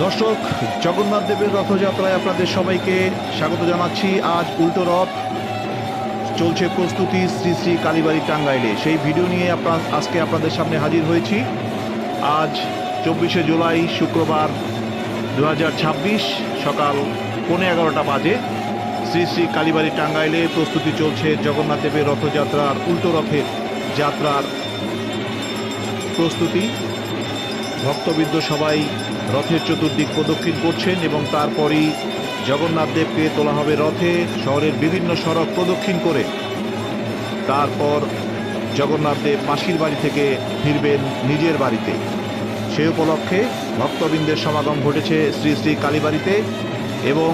দর্শক, জগন্নাথ দেবের রথযাত্রায় আপনাদের সবাইকে স্বাগত জানাচ্ছি। আজ উল্টো রথ চলছে প্রস্তুতি শ্রী শ্রী কালীবাড়ি টাঙ্গাইলে। সেই ভিডিও নিয়ে আজকে আপনাদের সামনে হাজির হয়েছি। আজ 24শে জুলাই শুক্রবার 2026 সকাল 11:15 বাজে শ্রী শ্রী কালীবাড়ি টাঙ্গাইলে প্রস্তুতি চলছে জগন্নাথ দেবের রথযাত্রার উল্টো রথের যাত্রার প্রস্তুতি। ভক্তবৃন্দ সবাই রথের চতুর্দিক প্রদক্ষিণ করছেন এবং তারপরই জগন্নাথ দেবকে তোলা হবে রথে। শহরের বিভিন্ন সড়ক প্রদক্ষিণ করে তারপর জগন্নাথ দেব মাসির বাড়ি থেকে ফিরবেন নিজের বাড়িতে। সেই উপলক্ষে ভক্তবৃন্দের সমাগম ঘটেছে শ্রী শ্রী কালীবাড়িতে এবং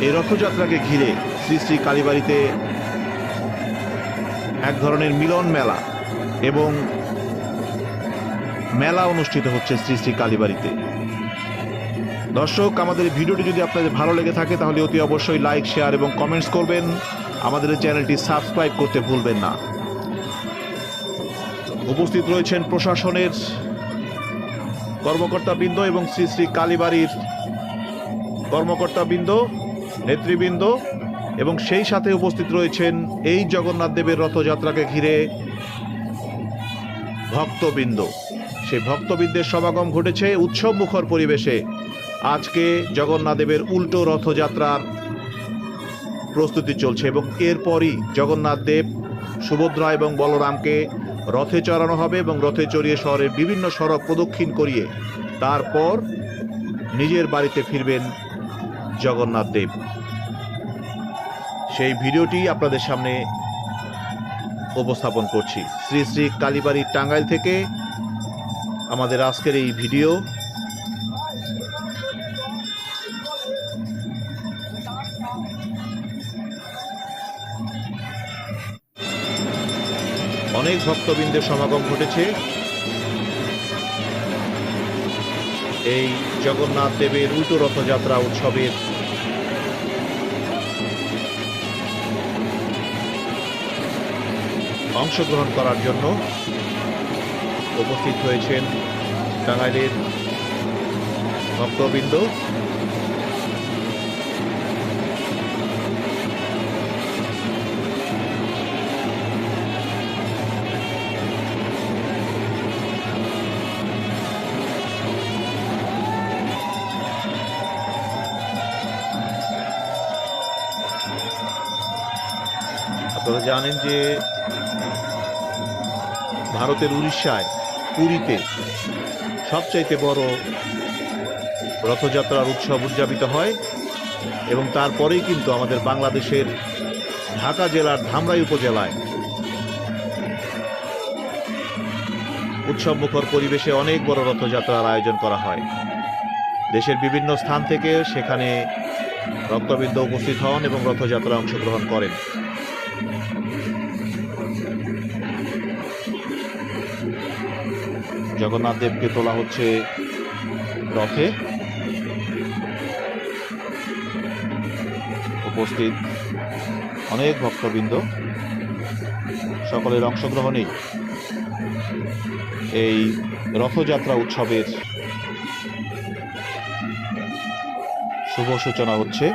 এই রথযাত্রাকে ঘিরে শ্রী শ্রী কালীবাড়িতে এক ধরনের মিলন মেলা এবং মেলা অনুষ্ঠিত হচ্ছে শ্রী শ্রী কালীবাড়িতে। দর্শক, আমাদের ভিডিওটি যদি আপনাদের ভালো লেগে থাকে তাহলে অতি অবশ্যই লাইক, শেয়ার এবং কমেন্টস করবেন। আমাদের চ্যানেলটি সাবস্ক্রাইব করতে ভুলবেন না। উপস্থিত রয়েছেন প্রশাসনের কর্মকর্তাবৃন্দ এবং শ্রী শ্রী কালীবাড়ির কর্মকর্তাবৃন্দ, নেতৃবৃন্দ এবং সেই সাথে উপস্থিত রয়েছেন এই জগন্নাথ দেবের রথযাত্রাকে ঘিরে ভক্তবৃন্দ। সেই ভক্তবৃন্দের সমাগম ঘটেছে উৎসব মুখর পরিবেশে। আজকে জগন্নাথ দেবের উল্টো রথযাত্রার প্রস্তুতি চলছে এবং এরপরই জগন্নাথ দেব, সুভদ্রা এবং বলরামকে রথে চড়ানো হবে এবং রথে চড়িয়ে শহরের বিভিন্ন সড়ক প্রদক্ষিণ করিয়ে তারপর নিজের বাড়িতে ফিরবেন জগন্নাথ দেব। সেই ভিডিওটি আপনাদের সামনে উপস্থাপন করছি শ্রী শ্রী কালীবাড়ি টাঙ্গাইল থেকে আমাদের আজকের এই ভিডিও। অনেক ভক্তবৃন্দের সমাগম ঘটেছে এই জগন্নাথ দেবের উল্টো রথযাত্রা উৎসবের অংশগ্রহণ করার জন্য উপস্থিত হয়েছেন টাঙ্গাইলের ভক্তবৃন্দ। আপনারা জানেন যে ভারতের উড়িষ্যায় পুরীতে সবচাইতে বড় রথযাত্রার উৎসব উদযাপিত হয় এবং তারপরেই কিন্তু আমাদের বাংলাদেশের ঢাকা জেলার ধামরাই উপজেলায় উৎসব মুখর পরিবেশে অনেক বড় রথযাত্রার আয়োজন করা হয়। দেশের বিভিন্ন স্থান থেকে সেখানে ভক্তবৃন্দ উপস্থিত হন এবং রথযাত্রায় অংশগ্রহণ করেন। জগন্নাথ দেবকে তোলা হচ্ছে রথে। উপস্থিত অনেক ভক্তবৃন্দ, সকলের অংশগ্রহণেই এই রথযাত্রা উৎসবের শুভ সূচনা হচ্ছে।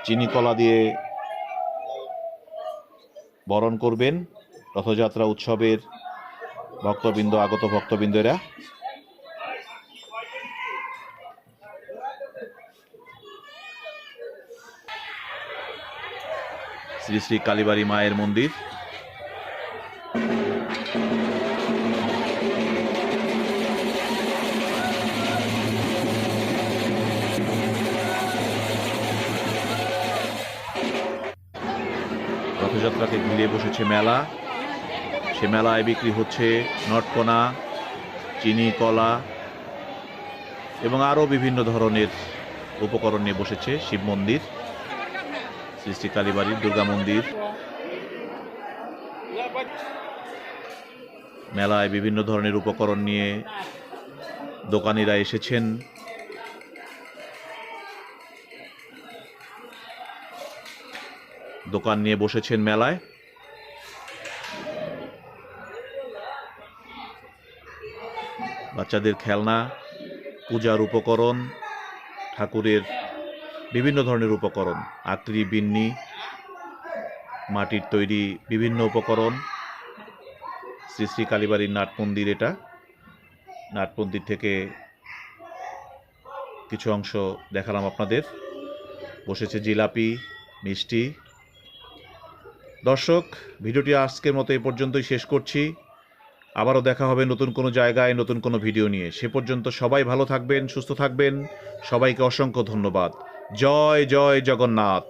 চিনি কলা দিয়ে বরণ করবেন রথযাত্রা উৎসবের ভক্তবৃন্দ, আগত ভক্তবৃন্দরা। শ্রী শ্রী কালীবাড়ি মায়ের মন্দির। রথযাত্রাকে ঘিরে বসেছে মেলা। সে মেলায় বিক্রি হচ্ছে নটকোনা, চিনি কলা এবং আরও বিভিন্ন ধরনের উপকরণ নিয়ে বসেছে শিব মন্দির, শ্রী শ্রী কালীবাড়ির দুর্গা মন্দির। মেলায় বিভিন্ন ধরনের উপকরণ নিয়ে দোকানিরা এসেছেন। দোকান নিয়ে বসেছেন মেলায়। বাচ্চাদের খেলনা, পূজার উপকরণ, ঠাকুরের বিভিন্ন ধরনের উপকরণ, আকৃতি বিন্নি, মাটির তৈরি বিভিন্ন উপকরণ। শ্রী শ্রী কালীবাড়ির নাট মন্দির, এটা নাট মন্দির থেকে কিছু অংশ দেখালাম আপনাদের। বসেছে জিলাপি, মিষ্টি। দর্শক, ভিডিওটি আজকের মতো এই পর্যন্তই শেষ করছি। আবারও দেখা হবে নতুন কোনো জায়গায় নতুন কোনো ভিডিও নিয়ে। সে পর্যন্ত সবাই ভালো থাকবেন, সুস্থ থাকবেন। সবাইকে অসংখ্য ধন্যবাদ। জয় জয় জগন্নাথ।